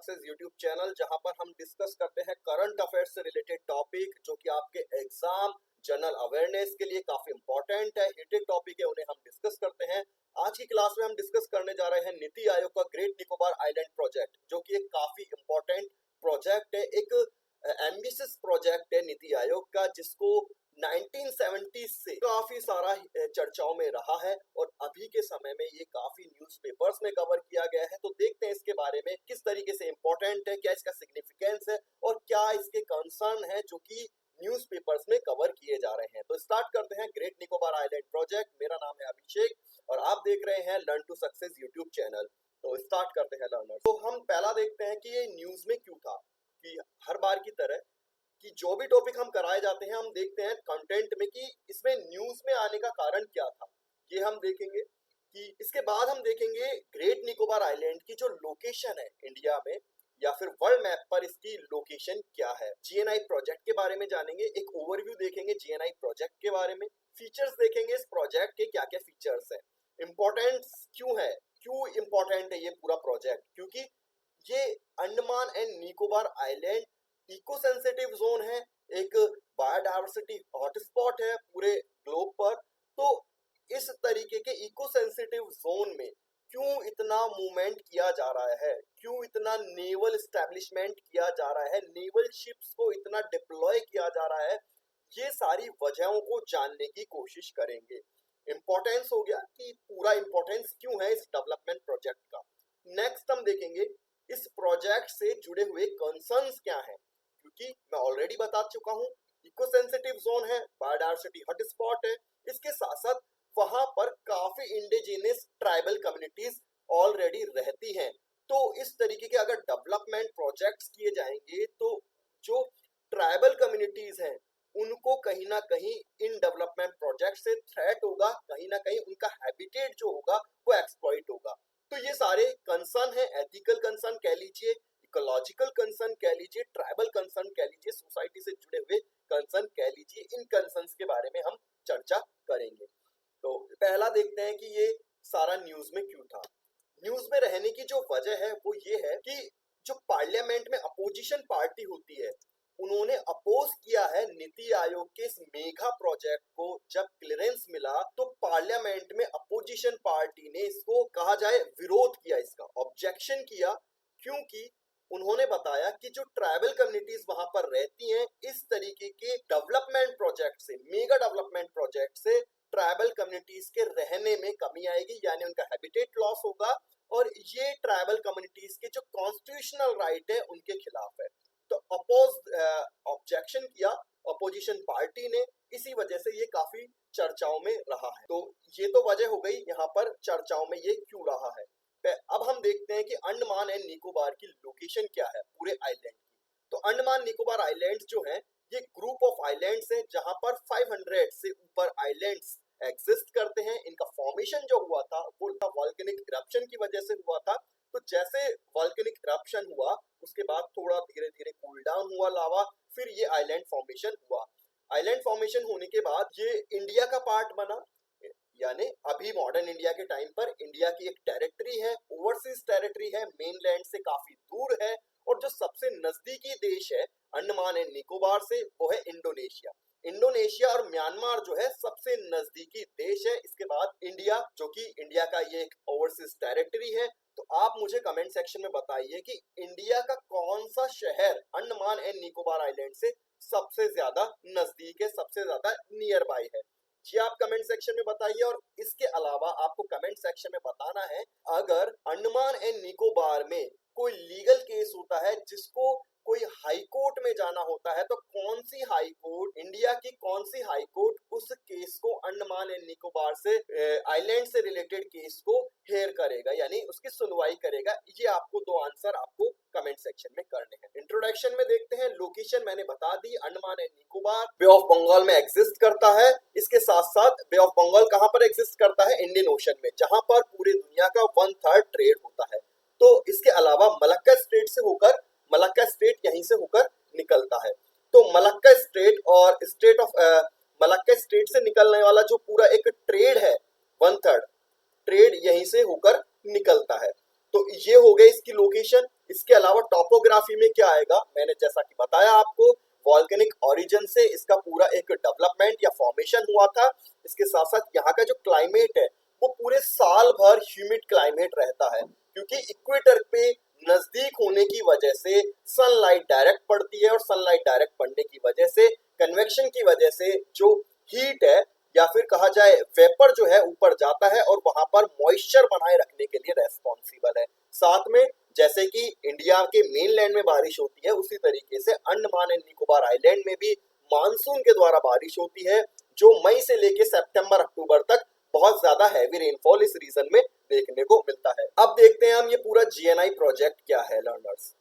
Success YouTube channel, जहां पर हम डिस्कस करते हैं करंट अफेयर्स से रिलेटेड टॉपिक जो कि आपके एग्जाम जनरल अवेयरनेस के लिए काफी इंपॉर्टेंट है। हिटेड टॉपिक है, उन्हें हम डिस्कस करते हैं। आज की क्लास में हम डिस्कस करने जा रहे हैं नीति आयोग का ग्रेट निकोबार आइलैंड प्रोजेक्ट, जो कि एक काफी इंपॉर्टेंट प्रोजेक्ट है, एक एम्बिशियस प्रोजेक्ट है नीति आयोग का, जिसको 1970 से काफी सारा चर्चाओं में रहा है और अभी के समय में ये काफी न्यूज़पेपर्स में कवर किया गया है। तो देखते हैं इसके बारे में किस तरीके से इंपॉर्टेंट है, क्या इसका सिग्निफिकेंस है और क्या इसके कंसर्न है जो कि न्यूज़पेपर्स में कवर किए जा रहे हैं। तो स्टार्ट करते हैं ग्रेट निकोबार आइलैंड प्रोजेक्ट। मेरा नाम है अभिषेक और आप देख रहे हैं learn to success YouTube channel. तो स्टार्ट करते हैं लर्नर। तो हम पहला देखते हैं कि ये न्यूज में क्यों था। कि हर बार की तरह कि जो भी टॉपिक हम कराए जाते हैं, हम देखते हैं कंटेंट में कि इसमें न्यूज में आने का कारण क्या था, ये हम देखेंगे। कि इसके बाद हम देखेंगे ग्रेट निकोबार आइलैंड की जो लोकेशन है इंडिया में या फिर वर्ल्ड मैप पर इसकी लोकेशन क्या है। जीएनआई प्रोजेक्ट के बारे में जानेंगे, एक ओवरव्यू देखेंगे जीएनआई प्रोजेक्ट के बारे में, फीचर्स देखेंगे इस प्रोजेक्ट के क्या क्या फीचर्स है, इंपॉर्टेंस क्यों है, क्यों इंपॉर्टेंट है ये पूरा प्रोजेक्ट, क्योंकि ये Andaman and Nicobar island eco sensitive zone है, एक बायोडायवर्सिटी हॉटस्पॉट है पूरे ग्लोब पर। तो इस तरीके के इको सेंसिटिव जोन में क्यों इतना मूवमेंट किया जा रहा है, क्यों इतना नेवल एस्टेब्लिशमेंट किया जा रहा है, नेवल शिप्स को इतना डिप्लॉय किया जा रहा है, ये सारी वजहों को जानने की कोशिश करेंगे। इंपॉर्टेंस हो गया कि पूरा इंपॉर्टेंस क्यों है इस डेवलपमेंट प्रोजेक्ट का। नेक्स्ट हम देखेंगे इस प्रोजेक्ट से जुड़े हुए कंसर्न्स क्या हैं, क्योंकि मैं ऑलरेडी बता चुका हूं इको सेंसिटिव जोन है, बायोडायवर्सिटी हॉटस्पॉट है, इसके साथ साथ वहां पर काफी इंडिजिनस ट्राइबल कम्युनिटीज ऑलरेडी रहती हैं। तो इस तरीके के अगर डेवलपमेंट प्रोजेक्ट्स किए जाएंगे तो जो ट्राइबल कम्युनिटीज हैं उनको कहीं ना कहीं इन डेवलपमेंट प्रोजेक्ट से थ्रेट होगा, कहीं ना कहीं उनका हैबिटेट जो होगा वो एक्सप्लॉइट होगा। तो ये सारे कंसर्न है, एथिकल कंसर्न कह लीजिए, इकोलॉजिकल कंसर्न कह लीजिए, ट्राइबल कंसर्न कह लीजिए, सोसाइटी से जुड़े हुए कंसर्न कह लीजिए, इन कंसर्न्स के बारे में हम चर्चा करेंगे। तो पहला देखते हैं कि ये सारा न्यूज में क्यों था। न्यूज में रहने की जो वजह है वो ये है कि जो पार्लियामेंट में अपोजिशन पार्टी होती है, उन्होंने अपोज किया है नीति आयोग के इस मेगा प्रोजेक्ट को। जब क्लियरेंस मिला तो पार्लियामेंट में अपोजिशन पार्टी ने इसको कहा जाए विरोध किया, इसका ऑब्जेक्शन किया, क्योंकि उन्होंने बताया कि जो ट्राइबल कम्युनिटीज वहां पर रहती हैं, इस तरीके के डेवलपमेंट प्रोजेक्ट से, मेगा डेवलपमेंट प्रोजेक्ट से ट्राइबल कम्युनिटीज के रहने में कमी आएगी, यानी उनका हैबिटेट लॉस होगा और ये ट्राइबल कम्युनिटीज के जो कॉन्स्टिट्यूशनल राइट है उनके खिलाफ है। तो ऑब्जेक्शन किया अपोजिशन पार्टी ने, इसी वजह से ये काफी चर्चाओं में रहा है। तो ये तो वजह हो गई यहाँ पर चर्चाओं में ये क्यों रहा है। अब हम देखते हैं कि अंडमान एंड निकोबार की लोकेशन क्या है पूरे आइलैंड की। तो अंडमान निकोबार आइलैंड्स जो हैं, ये ग्रुप ऑफ आइलैंड्स हैं जहां पर 500 से ऊपर आइलैंड्स एग्जिस्ट करते हैं। इनका फॉर्मेशन जो हुआ था वो वोल्केनिक इरप्शन की वजह से हुआ था। तो जैसे वोल्केनिक इरप्शन हुआ उसके बाद थोड़ा धीरे धीरे कूल डाउन हुआ लावा, फिर ये आइलैंड फॉर्मेशन हुआ। आइलैंड फॉर्मेशन होने के बाद ये इंडिया का पार्ट बना, यानी अभी मॉडर्न इंडिया के टाइम पर इंडिया की एक टेरिटरी है, ओवरसीज टेरिटरी है, मेनलैंड से काफी दूर है। और जो सबसे नजदीकी देश है अंडमान एंड निकोबार से वो है इंडोनेशिया। इंडोनेशिया और म्यांमार जो है सबसे नजदीकी देश है। इसके बाद इंडिया, जो कि इंडिया का ये एक ओवरसीज टेरिटरी है। तो आप मुझे कमेंट सेक्शन में बताइए कि इंडिया का कौन सा शहर अंडमान एंड निकोबार आइलैंड से सबसे ज्यादा नजदीक है, सबसे ज्यादा नियर बाय है। जी आप कमेंट सेक्शन में बताइए। और इसके अलावा आपको कमेंट सेक्शन में बताना है, अगर अंडमान एंड निकोबार में कोई लीगल केस होता है जिसको कोई हाई कोर्ट में जाना होता है, तो कौन सी हाई कोर्ट, इंडिया की कौन सी हाई कोर्ट उस केस को, अंडमान एंड निकोबार से आइलैंड से रिलेटेड केस को हेयर करेगा, यानी उसकी सुनवाई करेगा। ये आपको दो आंसर आपको कमेंट सेक्शन में करने हैं। इंट्रोडक्शन में देखते हैं, लोकेशन मैंने बता दी, Andaman and Nicobar bay of Bengal में एग्जिस्ट करता है। इसके साथ साथ बे ऑफ बंगाल कहां पर एग्जिस्ट करता है, इंडियन ओशन में, जहां पर पूरी दुनिया का 1/3 ट्रेड होता है। तो इसके अलावा मलक्का स्ट्रेट से होकर, मलक्का स्ट्रेट यहीं से होकर निकलता है। तो मलक्का स्ट्रेट और स्टेट ऑफ मलक्का स्ट्रेट से निकलने वाला जो पूरा एक ट्रेड है, 1/3 ट्रेड यहीं से होकर निकलता है। तो ये हो गई इसकी लोकेशन। इसके अलावा टॉपोग्राफी में क्या आएगा, मैंने जैसा कि बताया आपको, वॉल्केनिक ओरिजिन से इसका पूरा एक डेवलपमेंट या फॉर्मेशन हुआ था। इसके साथ साथ यहाँ का जो क्लाइमेट है वो पूरे साल भर ह्यूमिड क्लाइमेट रहता है, क्योंकि इक्वेटर पे नजदीक होने की वजह से सनलाइट डायरेक्ट पड़ती है, और सनलाइट डायरेक्ट पड़ने की वजह से, कन्वेक्शन की वजह से जो हीट है या फिर कहा जाए वेपर जो है ऊपर जाता है और वहां पर मॉइस्चर बनाए रखने के लिए रेस्पॉन्सिबल है। साथ में जैसे कि इंडिया के मेनलैंड में बारिश होती है, उसी तरीके से अंडमान एंड निकोबार आइलैंड में भी मानसून के द्वारा बारिश होती है, जो मई से लेके सितंबर अक्टूबर तक बहुत ज्यादा हैवी रेनफॉल इस रीजन में देखने को मिलता है। अब देखते हैं हम ये पूरा जीएनआई प्रोजेक्ट क्या है learners.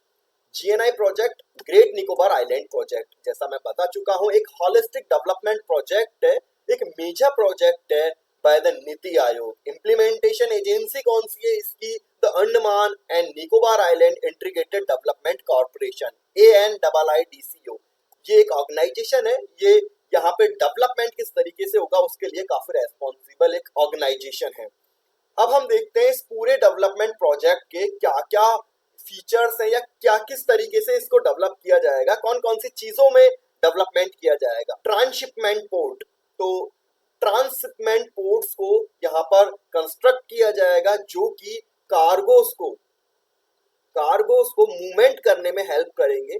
GNI project great Nicobar island project, जैसा मैं बता चुका हूँ, एक होलिस्टिक डेवलपमेंट प्रोजेक्ट है, एक मेजर प्रोजेक्ट है by the NITI Aayog. Implementation agency कौन सी है इसकी? The Andaman and Nicobar island integrated development corporation, ANIIDCO। ये एक ऑर्गेनाइजेशन है, ये यहाँ पे डेवलपमेंट किस तरीके से होगा उसके लिए काफी रेस्पॉन्सिबल एक ऑर्गेनाइजेशन है। अब हम देखते हैं इस पूरे डेवलपमेंट प्रोजेक्ट के क्या क्या फीचर्स हैं या क्या किस तरीके से इसको डेवलप किया जाएगा, कौन कौन सी चीजों में डेवलपमेंट किया जाएगा। ट्रांसशिपमेंट पोर्ट, तो ट्रांसशिपमेंट पोर्ट्स को यहाँ पर कंस्ट्रक्ट किया जाएगा जो कि कार्गोस को मूवमेंट करने में हेल्प करेंगे,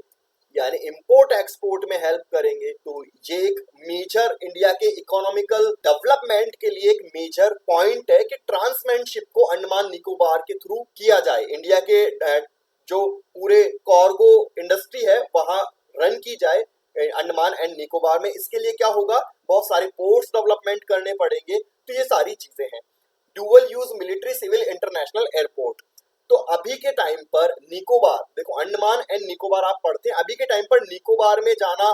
यानी इंपोर्ट एक्सपोर्ट में हेल्प करेंगे। तो ये एक मेजर इंडिया के इकोनॉमिकल डेवलपमेंट के लिए एक मेजर पॉइंट है कि ट्रांसमैनशिप को अंडमान निकोबार के थ्रू किया जाए। इंडिया के जो पूरे कार्गो इंडस्ट्री है वहां रन की जाए अंडमान एंड निकोबार में। इसके लिए क्या होगा, बहुत सारे पोर्ट्स डेवलपमेंट करने पड़ेंगे। तो ये सारी चीजें हैं। Dual use military civil international airport, तो अभी के टाइम पर निकोबार, देखो अंडमान एंड निकोबार आप पढ़ते हैं, अभी के टाइम पर निकोबार में जाना,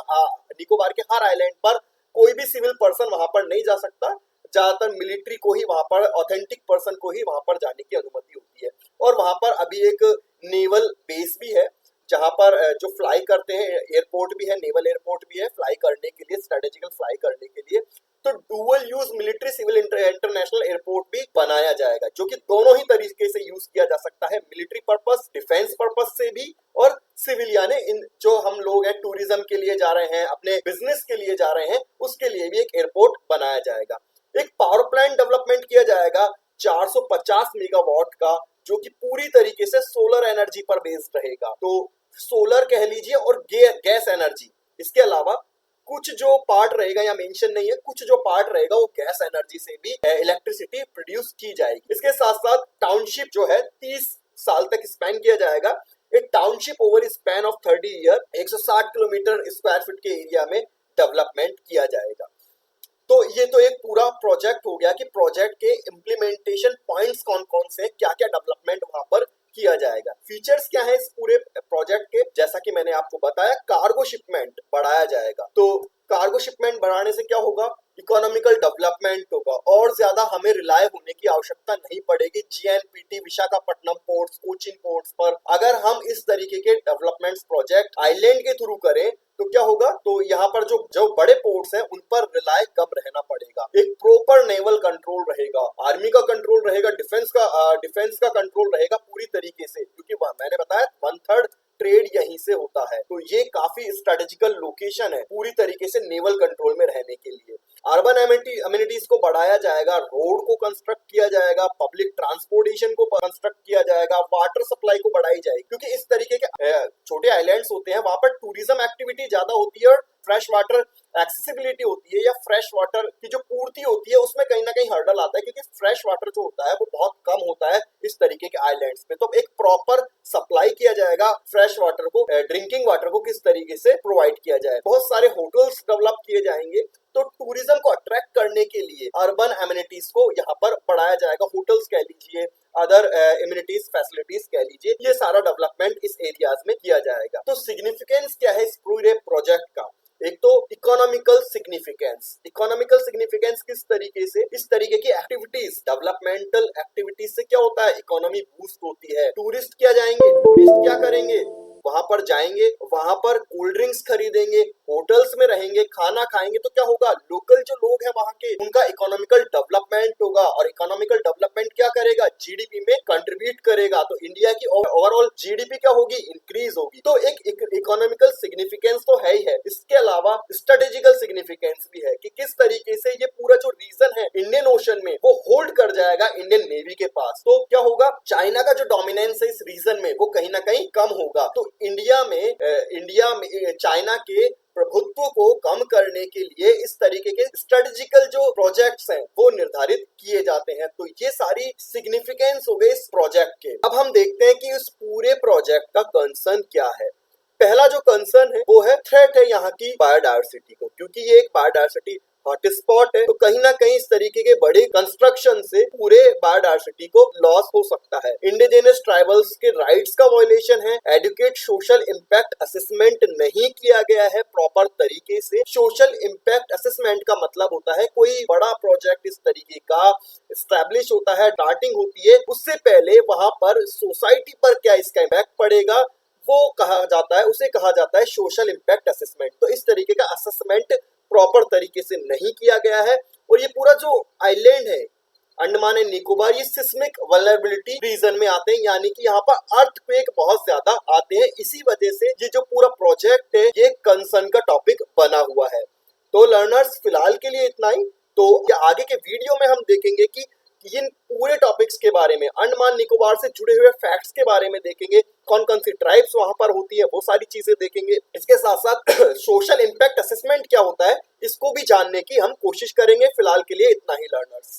निकोबार के हर आइलैंड पर कोई भी सिविल पर्सन वहां पर नहीं जा सकता, ज्यादातर मिलिट्री को ही वहां पर, ऑथेंटिक पर्सन को ही वहां पर जाने की अनुमति होती है। और वहां पर अभी एक नेवल बेस भी है जहां पर जो फ्लाई करते हैं, एयरपोर्ट भी है, नेवल एयरपोर्ट भी है फ्लाई करने के लिए, स्ट्रेटेजिकल फ्लाई करने के लिए। तो dual use military civil international airport भी बनाया जाएगा, जो कि दोनों ही तरीके से यूज किया जा सकता है, मिलिट्री पर्पस, डिफेंस पर्पस से भी, और सिविल यानी इन जो हम लोग हैं टूरिज्म के लिए जा रहे हैं, अपने बिजनेस के लिए जा रहे हैं, उसके लिए भी एक एयरपोर्ट बनाया जाएगा। एक पावर प्लांट डेवलपमेंट किया जाएगा 450 मेगावाट का, जो कि पूरी तरीके से सोलर एनर्जी पर बेस्ड रहेगा। तो सोलर कह लीजिए और गैस एनर्जी, इसके अलावा कुछ जो पार्ट रहेगा या मेंशन नहीं है, कुछ जो पार्ट रहेगा वो गैस एनर्जी से भी इलेक्ट्रिसिटी प्रोड्यूस की जाएगी। इसके साथ साथ टाउनशिप जो है 30 साल तक स्पेन किया जाएगा। एक township over span of 30 year 160 kilometre square feet के एरिया में डेवलपमेंट किया जाएगा। तो ये तो एक पूरा प्रोजेक्ट हो गया कि प्रोजेक्ट के इम्प्लीमेंटेशन पॉइंट्स कौन कौन से, क्या क्या डेवलपमेंट वहां पर किया जाएगा। फीचर्स क्या है इस पूरे प्रोजेक्ट के, जैसा कि मैंने आपको बताया, कार्गो शिपमेंट बढ़ाया जाएगा। तो कार्गो शिपमेंट बढ़ाने से क्या होगा, इकोनॉमिकल डेवलपमेंट होगा, और ज्यादा हमें रिलाय होने की आवश्यकता नहीं पड़ेगी जीएनपीटी, विशाखापट्टनम पोर्ट्स, कोचिन पोर्ट्स पर। अगर हम इस तरीके के डेवलपमेंट प्रोजेक्ट आइलैंड के थ्रू करें तो क्या होगा, तो यहाँ पर जो बड़े पोर्ट्स हैं उन पर रिलाय कम रहना पड़ेगा। एक प्रॉपर नेवल कंट्रोल रहेगा, आर्मी का कंट्रोल रहेगा, डिफेंस का कंट्रोल रहेगा पूरी तरीके से, क्योंकि मैंने बताया 1/3 ट्रेड यहीं से होता है। तो ये काफी स्ट्रेटेजिकल लोकेशन है पूरी तरीके से नेवल कंट्रोल में रहने के लिए। अर्बन एमिनिटीज को बढ़ाया जाएगा, रोड को कंस्ट्रक्ट किया जाएगा, पब्लिक ट्रांसपोर्टेशन को कंस्ट्रक्ट किया जाएगा, वाटर सप्लाई को बढ़ाई जाएगी, क्योंकि इस तरीके के छोटे आइलैंड्स होते हैं वहां पर टूरिज्म एक्टिविटी ज्यादा होती है, और फ्रेश वाटर एक्सेसिबिलिटी होती है या फ्रेश वाटर की जो पूर्ति होती है उसमें कहीं ना कहीं हर्डल आता है, क्योंकि फ्रेश वाटर जो होता है वो बहुत कम होता है इस तरीके के आइलैंड्स में। तो एक प्रॉपर सप्लाई किया जाएगा फ्रेश वाटर को, ड्रिंकिंग वाटर को किस तरीके से प्रोवाइड किया जाए। बहुत सारे होटल्स डेवलप किए जाएंगे। तो टूरिज्म को अट्रैक्ट करने के लिए अर्बन एमिनिटीज को यहाँ पर बढ़ाया जाएगा, होटल्स कह लीजिए, अदर एमिनिटीज फैसिलिटीज कह लीजिए, ये सारा डेवलपमेंट इस एरियाज में किया जाएगा। तो सिग्निफिकेंस क्या है इस पूरे प्रोजेक्ट का, एक तो इकोनॉमिकल सिग्निफिकेंस किस तरीके से, इस तरीके की एक्टिविटीज, डेवलपमेंटल एक्टिविटीज से क्या होता है, इकोनॉमी बूस्ट होती है। टूरिस्ट क्या जाएंगे, टूरिस्ट क्या करेंगे, वहां पर जाएंगे, वहां पर कोल्ड ड्रिंक्स खरीदेंगे, होटल्स में रहेंगे, खाना खाएंगे, तो क्या होगा, लोकल जो लोग हैं वहां के, उनका इकोनॉमिकल डेवलपमेंट होगा, और इकोनॉमिकल डेवलपमेंट क्या करेगा, जीडीपी में कंट्रीब्यूट करेगा, तो इंडिया की ओवरऑल जीडीपी क्या होगी, इंक्रीज होगी। तो एक इकोनॉमिकल सिग्निफिकेंस तो है ही है, इसके अलावा स्ट्रेटेजिकल सिग्निफिकेंस भी है कि किस तरीके से ये पूरा जो रीजन है इंडियन ओशन में वो होल्ड कर जाएगा इंडियन नेवी के पास। तो क्या होगा, चाइना का जो डोमिनेंस है इस रीजन में वो कहीं ना कहीं कम होगा। तो इंडिया में चाइना के प्रभुत्व को कम करने के लिए इस तरीके के स्ट्रेटेजिकल जो प्रोजेक्ट्स हैं वो निर्धारित किए जाते हैं। तो ये सारी सिग्निफिकेंस हो गई इस प्रोजेक्ट के। अब हम देखते हैं कि इस पूरे प्रोजेक्ट का कंसर्न क्या है। पहला जो कंसर्न है वो है थ्रेट है यहाँ की बायोडायवर्सिटी को, क्योंकि ये एक बायोडायवर्सिटी हॉटस्पॉट है, तो कहीं ना कहीं इस तरीके के बड़े कंस्ट्रक्शन से पूरे बायोडायवर्सिटी को लॉस हो सकता है। इंडिजिनस ट्राइबल्स के राइट्स का वायलेशन है, एडुकेट सोशल इम्पैक्ट असेसमेंट नहीं किया गया है प्रॉपर तरीके से। सोशल इम्पैक्ट असेसमेंट का मतलब होता है कोई बड़ा प्रोजेक्ट इस तरीके का स्टैब्लिश होता है, स्टार्टिंग होती है, उससे पहले वहां पर सोसाइटी पर क्या इसका इम्पैक्ट पड़ेगा वो कहा जाता है, उसे कहा जाता है सोशल इम्पैक्ट असेसमेंट। तो इस तरीके का असेसमेंट प्रॉपर तरीके से नहीं किया गया है। और ये पूरा जो आइलैंड है अंडमान एंड निकोबार, ये सिस्मिक वल्नरेबिलिटी रीजन में आते हैं, यानी कि यहाँ पर अर्थक्वेक बहुत ज्यादा आते हैं। इसी वजह से ये जो पूरा प्रोजेक्ट है ये कंसर्न का टॉपिक बना हुआ है। तो लर्नर्स फिलहाल के लिए इतना ही। तो आगे के वीडियो में हम देखेंगे कि इन पूरे टॉपिक्स के बारे में, अंडमान निकोबार से जुड़े हुए फैक्ट्स के बारे में देखेंगे, कौन कौन सी ट्राइब्स वहां पर होती है वो सारी चीजें देखेंगे। इसके साथ साथ सोशल इम्पैक्ट असेसमेंट क्या होता है इसको भी जानने की हम कोशिश करेंगे। फिलहाल के लिए इतना ही लर्नर्स।